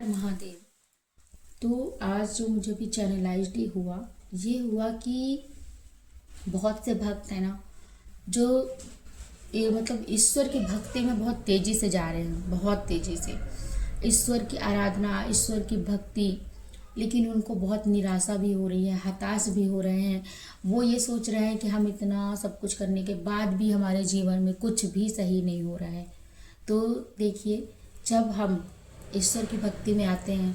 महादेव। तो आज जो मुझे भी चैनलाइज्ड हुआ, ये हुआ कि बहुत से भक्त हैं ना, जो ये मतलब ईश्वर की भक्ति में बहुत तेजी से जा रहे हैं, बहुत तेजी से ईश्वर की आराधना, ईश्वर की भक्ति, लेकिन उनको बहुत निराशा भी हो रही है, हताश भी हो रहे हैं। वो ये सोच रहे हैं कि हम इतना सब कुछ करने के बाद भी हमारे जीवन में कुछ भी सही नहीं हो रहा है। तो देखिए, जब हम ईश्वर की भक्ति में आते हैं,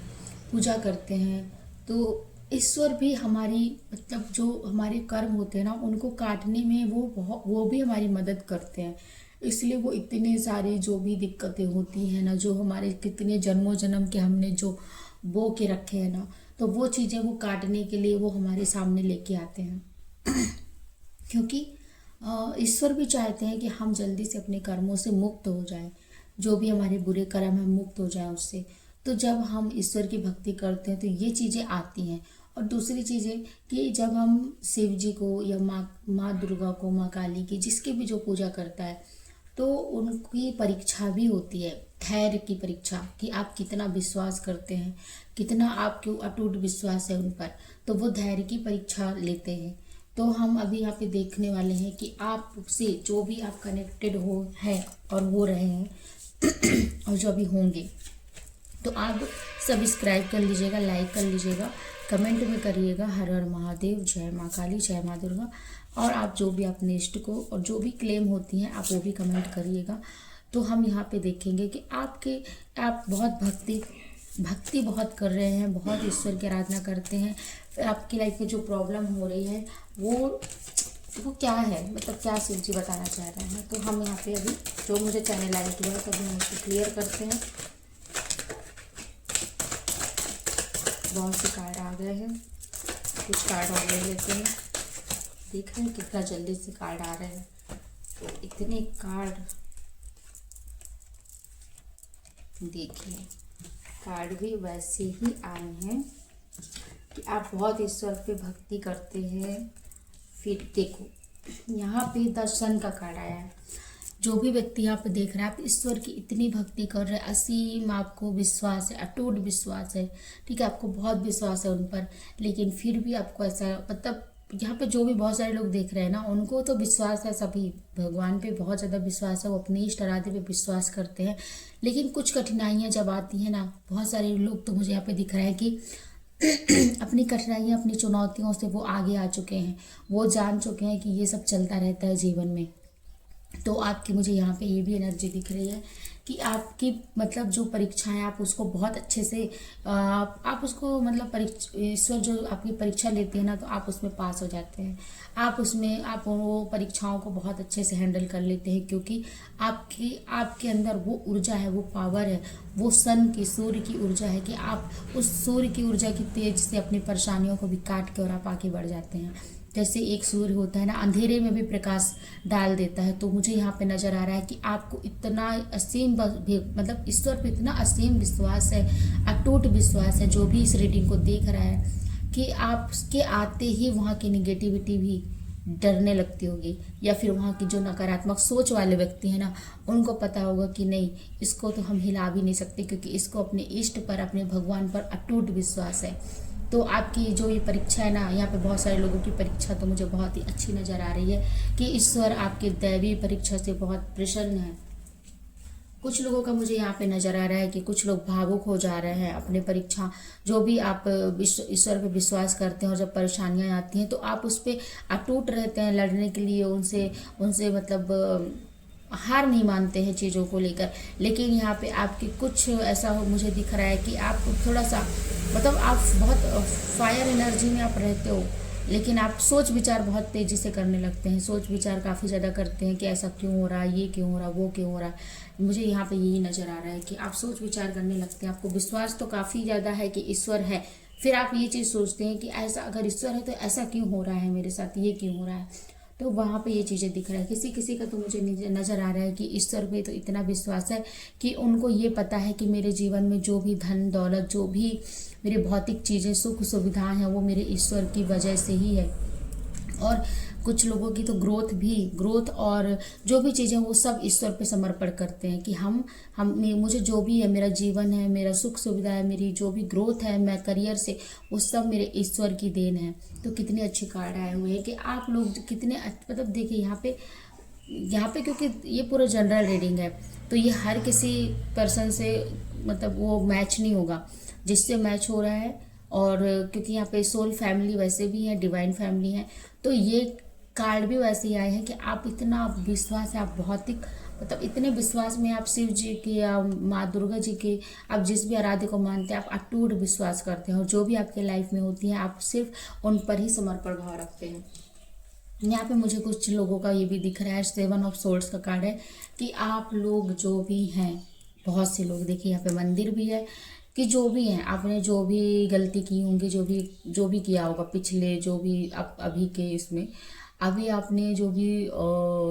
पूजा करते हैं, तो ईश्वर भी हमारी मतलब जो हमारे कर्म होते हैं ना, उनको काटने में वो भी हमारी मदद करते हैं। इसलिए वो इतने सारे जो भी दिक्कतें होती हैं ना, जो हमारे कितने जन्मों जन्म के हमने जो बो के रखे हैं ना, तो वो चीज़ें वो काटने के लिए वो हमारे सामने लेके आते हैं। क्योंकि ईश्वर भी चाहते हैं कि हम जल्दी से अपने कर्मों से मुक्त हो जाएं, जो भी हमारे बुरे कर्म हैं मुक्त हो जाएं उससे। तो जब हम ईश्वर की भक्ति करते हैं तो ये चीज़ें आती हैं। और दूसरी चीज़ें कि जब हम शिव जी को या माँ दुर्गा को, माँ काली की, जिसकी भी जो पूजा करता है, तो उनकी परीक्षा भी होती है, धैर्य की परीक्षा, कि आप कितना विश्वास करते हैं, कितना आपके अटूट विश्वास है उन पर। तो वो धैर्य की परीक्षा लेते हैं। तो हम अभी यहाँ पे देखने वाले हैं कि आपसे जो भी आप कनेक्टेड हो है और हो रहे हैं और जो अभी होंगे, तो आप सब्सक्राइब कर लीजिएगा, लाइक कर लीजिएगा, कमेंट में करिएगा हर हर महादेव, जय माँ काली, जय माँ दुर्गा। और आप जो भी अपने इष्ट को और जो भी क्लेम होती हैं, आप वो भी कमेंट करिएगा। तो हम यहाँ पे देखेंगे कि आप बहुत भक्ति बहुत कर रहे हैं, बहुत ईश्वर की आराधना करते हैं। आपकी लाइफ में जो प्रॉब्लम हो रही है वो क्या है, मतलब क्या शिव जी बताना चाह रहे हैं। तो हम यहाँ पे अभी जो मुझे चैनल लाइट हुआ है, तो हम उसको क्लियर करते हैं। बहुत से कार्ड आ गए हैं, कुछ कार्ड और ले लेते हैं। देख रहे हैं कितना जल्दी से कार्ड आ रहे हैं। तो इतने कार्ड देखिए, कार्ड भी वैसे ही आए हैं कि आप बहुत ईश्वर पे भक्ति करते हैं। फिर देखो, यहाँ पे दर्शन का कार्ड आया है। जो भी व्यक्ति यहाँ पे देख रहा है, आप ईश्वर की इतनी भक्ति कर रहे हैं, असीम आपको विश्वास है, अटूट विश्वास है, ठीक है, आपको बहुत विश्वास है उन पर, लेकिन फिर भी आपको ऐसा मतलब यहाँ पे जो भी बहुत सारे लोग देख रहे हैं ना, उनको तो विश्वास है, सभी भगवान पे बहुत ज़्यादा विश्वास है, वो अपने इष्ट आराध्य पे विश्वास करते हैं। लेकिन कुछ कठिनाइयाँ जब आती हैं ना, बहुत सारे लोग तो मुझे यहाँ पे दिख रहा है कि अपनी कठिनाइयाँ, अपनी चुनौतियों से वो आगे आ चुके हैं, वो जान चुके हैं कि ये सब चलता रहता है जीवन में। तो आपकी मुझे यहाँ पे ये भी एनर्जी दिख रही है कि आपकी मतलब जो परीक्षाएं, आप उसको बहुत अच्छे से आप उसको मतलब ईश्वर जो आपकी परीक्षा लेते हैं ना, तो आप उसमें पास हो जाते हैं। आप वो परीक्षाओं को बहुत अच्छे से हैंडल कर लेते हैं, क्योंकि आपके अंदर वो ऊर्जा है, वो पावर है, वो सूर्य की ऊर्जा है कि आप उस सूर्य की ऊर्जा की तेज से अपनी परेशानियों को भी काट के और आप आगे बढ़ जाते हैं। जैसे एक सूर्य होता है ना, अंधेरे में भी प्रकाश डाल देता है। तो मुझे यहाँ पे नजर आ रहा है कि आपको इतना असीम मतलब ईश्वर पे इतना असीम विश्वास है, अटूट विश्वास है, जो भी इस रीडिंग को देख रहा है, कि आपके आते ही वहाँ की निगेटिविटी भी डरने लगती होगी, या फिर वहाँ की जो नकारात्मक सोच वाले व्यक्ति हैं ना, उनको पता होगा कि नहीं, इसको तो हम हिला भी नहीं सकते, क्योंकि इसको अपने इष्ट पर, अपने भगवान पर अटूट विश्वास है। तो आपकी जो ये परीक्षा है ना, यहाँ पे बहुत सारे लोगों की परीक्षा तो मुझे बहुत ही अच्छी नज़र आ रही है कि ईश्वर आपके दैवी परीक्षा से बहुत प्रसन्न है। कुछ लोगों का मुझे यहाँ पे नज़र आ रहा है कि कुछ लोग भावुक हो जा रहे हैं अपने परीक्षा, जो भी आप ईश्वर पे विश्वास करते हैं, और जब परेशानियाँ आती हैं तो आप उस पर अटूट रहते हैं लड़ने के लिए, उनसे मतलब हार नहीं मानते हैं चीज़ों को लेकर। लेकिन यहाँ पे आपकी कुछ ऐसा मुझे दिख रहा है कि आप थोड़ा सा मतलब आप बहुत फायर एनर्जी में आप रहते हो, लेकिन आप सोच विचार बहुत तेज़ी से करने लगते हैं, सोच विचार काफ़ी ज़्यादा करते हैं कि ऐसा क्यों हो रहा है, ये क्यों हो रहा है, वो क्यों हो रहा है। मुझे यहाँ पे यही नज़र आ रहा है कि आप सोच विचार करने लगते हैं। आपको विश्वास तो काफ़ी ज़्यादा है कि ईश्वर है, फिर आप ये चीज़ सोचते हैं कि ऐसा अगर ईश्वर है तो ऐसा क्यों हो रहा है मेरे साथ, ये क्यों हो रहा है। तो वहाँ पे ये चीज़ें दिख रहा है। किसी किसी का तो मुझे नज़र आ रहा है कि ईश्वर पे तो इतना विश्वास है कि उनको ये पता है कि मेरे जीवन में जो भी धन दौलत, जो भी मेरे भौतिक चीज़ें, सुख सुविधाएं हैं, वो मेरे ईश्वर की वजह से ही है। और कुछ लोगों की तो ग्रोथ और जो भी चीज़ें वो सब ईश्वर पे समर्पण करते हैं कि हम मुझे जो भी है, मेरा जीवन है, मेरा सुख सुविधा है, मेरी जो भी ग्रोथ है, मैं करियर से, वो सब मेरे ईश्वर की देन है। तो कितने अच्छे कार्ड आए हुए हैं कि आप लोग कितने मतलब देखिए यहाँ पे क्योंकि ये पूरा जनरल रीडिंग है, तो ये हर किसी पर्सन से मतलब वो मैच नहीं होगा जिससे मैच हो रहा है। और क्योंकि यहाँ पे सोल फैमिली वैसे भी है, डिवाइन फैमिली है, तो ये कार्ड भी वैसे ही आए हैं कि आप इतना विश्वास है, आप भौतिक मतलब इतने विश्वास में आप शिव जी के या माँ दुर्गा जी के, आप जिस भी आराध्य को मानते हैं, आप अटूट विश्वास करते हैं और जो भी आपके लाइफ में होती हैं आप सिर्फ उन पर ही समर्पण भाव रखते हैं। यहाँ पे मुझे कुछ लोगों का ये भी दिख रहा है, 7 ऑफ सोर्ड्स का कार्ड है कि आप लोग जो भी हैं, बहुत से लोग देखिए यहाँ पे मंदिर भी है कि जो भी हैं, आपने जो भी गलती की होंगी, जो भी किया होगा पिछले, जो भी आप अभी के इसमें अभी आपने जो भी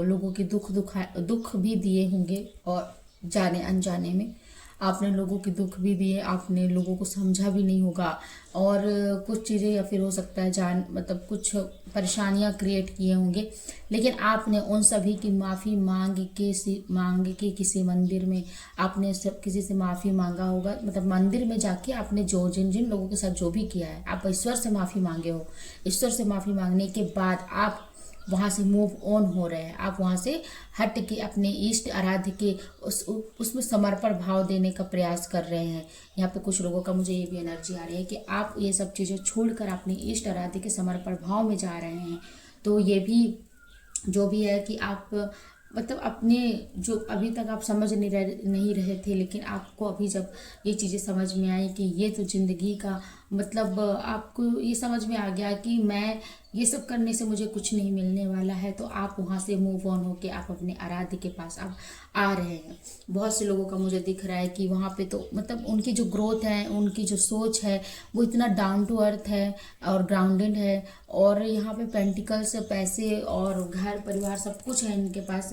लोगों के दुख भी दिए होंगे और जाने अनजाने में आपने लोगों के दुख भी दिए, आपने लोगों को समझा भी नहीं होगा और कुछ चीज़ें या फिर हो सकता है मतलब कुछ परेशानियां क्रिएट किए होंगे, लेकिन आपने उन सभी की माफ़ी मांग के किसी मंदिर में आपने सब किसी से माफ़ी मांगा होगा, मतलब मंदिर में जाके आपने जो जिन लोगों के साथ जो भी किया है, आप ईश्वर से माफ़ी मांगे हो। ईश्वर से माफ़ी मांगने के बाद आप वहाँ से मूव ऑन हो रहे हैं, आप वहाँ से हट के अपने इष्ट आराध्य के उसमें समर्पण भाव देने का प्रयास कर रहे हैं। यहाँ पे कुछ लोगों का मुझे ये भी एनर्जी आ रही है कि आप ये सब चीज़ें छोड़कर अपने इष्ट आराध्य के समर्पण भाव में जा रहे हैं। तो ये भी जो भी है कि आप मतलब अपने जो अभी तक आप समझ नहीं रहे थे, लेकिन आपको अभी जब ये चीज़ें समझ में आई कि ये तो ज़िंदगी का मतलब आपको ये समझ में आ गया कि मैं ये सब करने से मुझे कुछ नहीं मिलने वाला है, तो आप वहाँ से मूव ऑन होके आप अपने आराध्य के पास आप आ रहे हैं। बहुत से लोगों का मुझे दिख रहा है कि वहाँ पे तो मतलब उनकी जो ग्रोथ है, उनकी जो सोच है वो इतना डाउन टू अर्थ है और ग्राउंडेड है, और यहाँ पे पेंटिकल्स, पैसे और घर परिवार सब कुछ है इनके पास।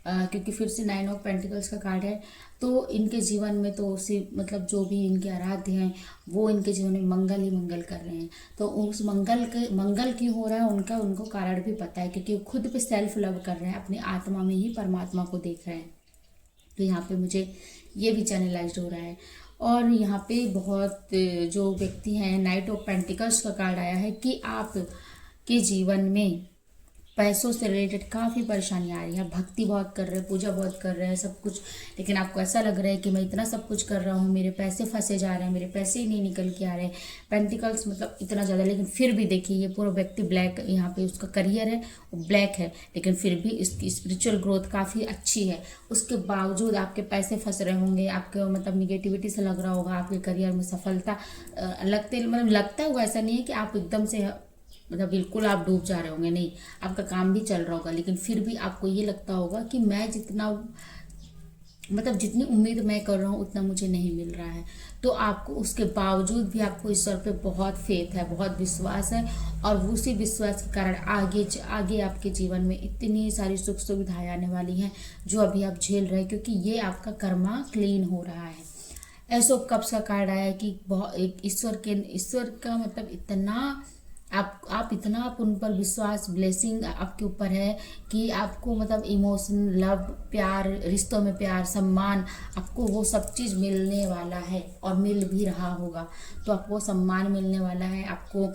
क्योंकि फिर से 9 ऑफ पेंटिकल्स का कार्ड है, तो इनके जीवन में तो उसी मतलब जो भी इनके आराध्य हैं वो इनके जीवन में मंगल ही मंगल कर रहे हैं। तो उस मंगल क्यों हो रहा है उनको कारण भी पता है, क्योंकि वो खुद पे सेल्फ लव कर रहे हैं, अपनी आत्मा में ही परमात्मा को देख रहे हैं। तो यहाँ पे मुझे ये भी चैनलाइज्ड हो रहा है। और यहाँ पे बहुत जो व्यक्ति हैं, नाइट ऑफ पेंटिकल्स का कार्ड आया है कि आप के जीवन में पैसों से रिलेटेड काफ़ी परेशानी आ रही है। भक्ति बहुत कर रहे हैं, पूजा बहुत कर रहे हैं, सब कुछ, लेकिन आपको ऐसा लग रहा है कि मैं इतना सब कुछ कर रहा हूँ, मेरे पैसे फंसे जा रहे हैं, मेरे पैसे ही नहीं निकल के आ रहे हैं। पेंटिकल्स मतलब इतना ज़्यादा, लेकिन फिर भी देखिए ये पूरा व्यक्ति ब्लैक, यहाँ पे उसका करियर है वो ब्लैक है, लेकिन फिर भी इसकी स्पिरिचुअल ग्रोथ काफ़ी अच्छी है। उसके बावजूद आपके पैसे फंस रहे होंगे, आपके मतलब निगेटिविटी से लग रहा होगा, आपके करियर में सफलता लगता होगा। ऐसा नहीं है कि आप एकदम से मतलब बिल्कुल आप डूब जा रहे होंगे, नहीं, आपका काम भी चल रहा होगा, लेकिन फिर भी आपको ये लगता होगा कि मैं जितनी उम्मीद मैं कर रहा हूँ उतना मुझे नहीं मिल रहा है। तो आपको उसके बावजूद भी आपको ईश्वर पे बहुत फेथ है, बहुत विश्वास है, और उसी विश्वास के कारण आगे आपके जीवन में इतनी सारी सुख सुविधाएं आने वाली हैं जो अभी आप झेल रहे हैं, क्योंकि ये आपका कर्मा क्लीन हो रहा है। एस ऑफ कप्स का कार्ड आया कि बहुत ईश्वर का मतलब इतना आप इतना आप उन पर विश्वास, ब्लेसिंग आपके ऊपर है कि आपको मतलब इमोशन, लव, प्यार, रिश्तों में प्यार, सम्मान, आपको वो सब चीज़ मिलने वाला है और मिल भी रहा होगा। तो आपको सम्मान मिलने वाला है, आपको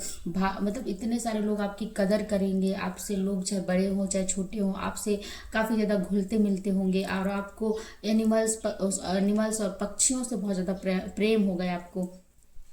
मतलब इतने सारे लोग आपकी कदर करेंगे, आपसे लोग चाहे बड़े हों चाहे छोटे हों आपसे काफ़ी ज़्यादा घुलते मिलते होंगे, और आपको एनिमल्स और पक्षियों से बहुत ज़्यादा प्रेम हो गया आपको।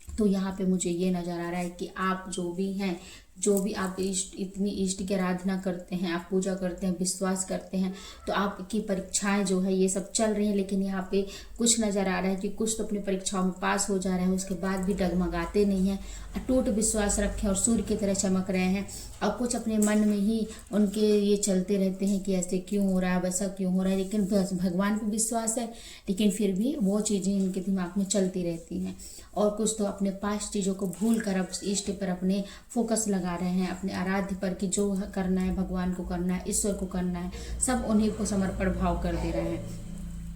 तो यहाँ पे मुझे ये नज़र आ रहा है कि आप जो भी हैं, जो भी आप इतनी इष्ट की आराधना करते हैं, आप पूजा करते हैं, विश्वास करते हैं, तो आपकी परीक्षाएं जो है ये सब चल रही हैं, लेकिन यहाँ पे कुछ नज़र आ रहा है कि कुछ तो अपनी परीक्षाओं में पास हो जा रहे हैं, उसके बाद भी डगमगाते नहीं हैं, अटूट विश्वास रखें और सूर्य की तरह चमक रहे हैं। और कुछ अपने मन में ही उनके ये चलते रहते हैं कि ऐसे क्यों हो रहा है, वैसा क्यों हो रहा है, लेकिन भगवान पर विश्वास है, लेकिन फिर भी वो चीज़ें इनके दिमाग में चलती रहती हैं। और कुछ तो अपने पास चीज़ों को भूल कर अब इष्ट पर अपने फोकस लगा रहे हैं, अपने आराध्य पर कि जो करना है भगवान को करना है, ईश्वर को करना है, सब उन्हीं को समर्पण भाव कर दे रहे हैं।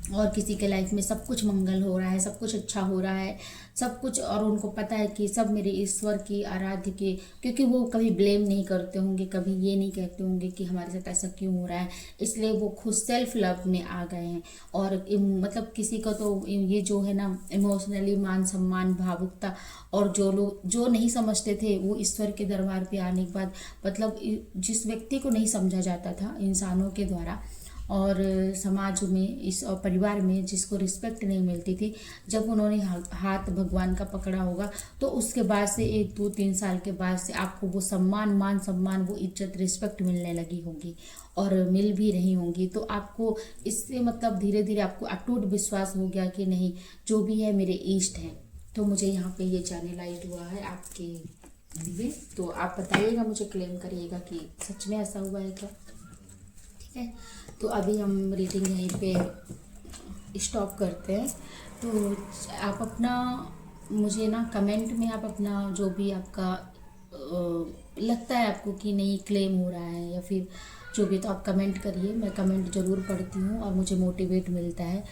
और किसी के लाइफ में सब कुछ मंगल हो रहा है, सब कुछ अच्छा हो रहा है, सब कुछ, और उनको पता है कि सब मेरे ईश्वर की आराध्य के, क्योंकि वो कभी ब्लेम नहीं करते होंगे, कभी ये नहीं कहते होंगे कि हमारे साथ ऐसा क्यों हो रहा है, इसलिए वो खुद सेल्फ लव में आ गए हैं। और मतलब किसी को तो ये जो है ना इमोशनली मान सम्मान भावुकता, और जो लोग जो नहीं समझते थे वो ईश्वर के दरबार पे आने के बाद, मतलब जिस व्यक्ति को नहीं समझा जाता था इंसानों के द्वारा और समाज में इस और परिवार में जिसको रिस्पेक्ट नहीं मिलती थी, जब उन्होंने हाथ भगवान का पकड़ा होगा तो उसके बाद से 1 2 3 साल के बाद से आपको वो सम्मान मान सम्मान वो इज्जत रिस्पेक्ट मिलने लगी होगी और मिल भी रही होंगी। तो आपको इससे मतलब धीरे धीरे आपको अटूट विश्वास हो गया कि नहीं, जो भी है मेरे इष्ट हैं। तो मुझे यहाँ पे ये चैनलाइज हुआ है आपके लिए, तो आप बताइएगा, मुझे क्लेम करिएगा कि सच में ऐसा हुआ है क्या। ठीक है, तो अभी हम रीडिंग यहीं पे स्टॉप करते हैं। तो आप अपना मुझे ना कमेंट में आप अपना जो भी आपका लगता है आपको कि नहीं क्लेम हो रहा है या फिर जो भी, तो आप कमेंट करिए। मैं कमेंट ज़रूर पढ़ती हूँ और मुझे मोटिवेट मिलता है।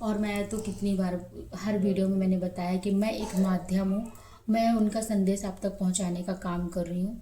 और मैं तो कितनी बार हर वीडियो में मैंने बताया कि मैं एक माध्यम हूँ, मैं उनका संदेश आप तक पहुँचाने का काम कर रही हूँ।